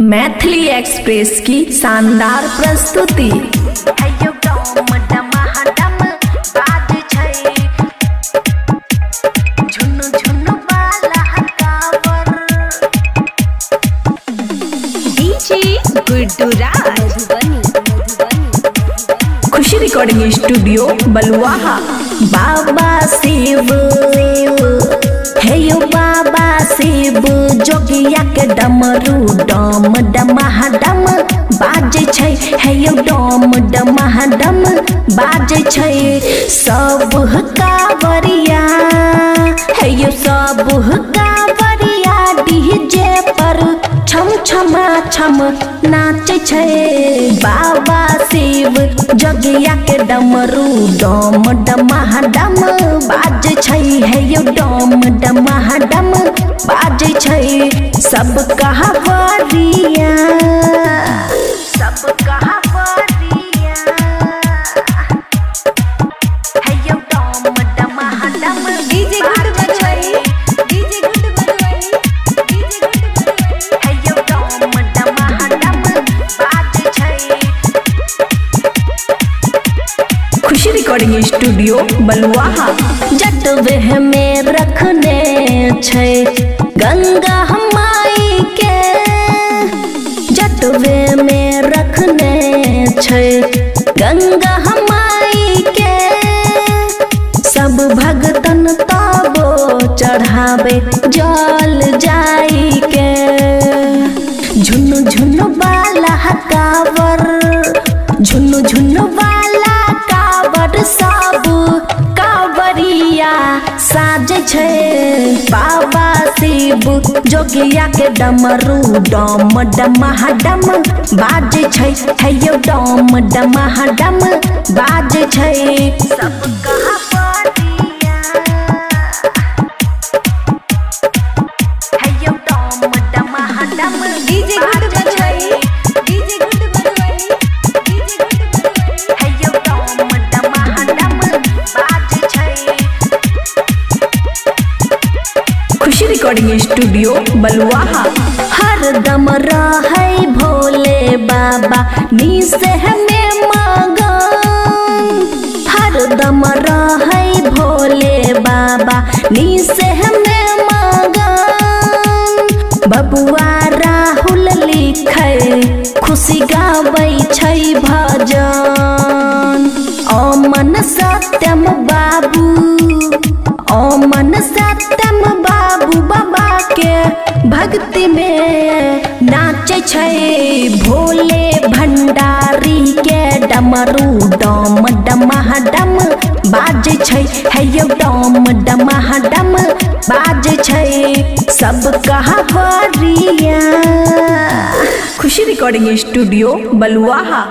Maithili express की शानदार प्रस्तुति। खुशी रिकॉर्डिंग स्टूडियो बलुआहा। बाबा शिव हे यो बाबा शिव जोगिया के डमरू डम डमहा डम बाजे छै। हे यो डम डमहा डम बाजे छै। सब कावरिया हे यो सब कावरिया डीजे पर छम छमा छम नाचे छै। बाबा शिव जोगिया के डमरू डम डमहा डम बाजे छै। हे यो डम डमहा डम बाजे छै। सब कावरिया सब कावरिया हे यो डम डमहा डम डीजे गुड बजवाई डीजे गुड बजवाई डीजे गुड बजवाई हे यो डम डमहा डम बाजे छै। खुशी रिकॉर्डिंग स्टूडियो बलुआहा। जटवे में रखने छै गंगा माई के जटवे में रखने छै गंगा माई के। सब भगतन तबो चढ़ावे जल जाई के। झुनु झुनु वाला कावर झुनु झुनु वाला कावर सब कावरिया साजे छै। बाबा शिव जोगिया के डमरू डम डमहा डम बाजे छै। हे यो डम डमहा डम बाजे छै। सब कावरिया हे यो डम डमहा डम डीजे गुड बजवाई डीजे गुड बजवाई डीजे गुड बजवाई हे यो डम डमहा डम बाजे छै। खुशी रिकॉर्डिंग स्टूडियो बलुआहा। हर दम रहै भोले बाबा निस में मगन। हर दम रहै भोले बाबा निस में मगन। बबुआ राहुल लिखै खुशी गाबै छै भजन। अमन सत्यम बाबू अमन सत्यम बाबू बाबा के भक्ति में नाचे छै। भोले भंडारी के डमरू डम डमहा डम बाजे छै। हे यो डम डमहा डम बाजे छै। सब कावरिया। खुशी रिकॉर्डिंग स्टूडियो बलुआहा।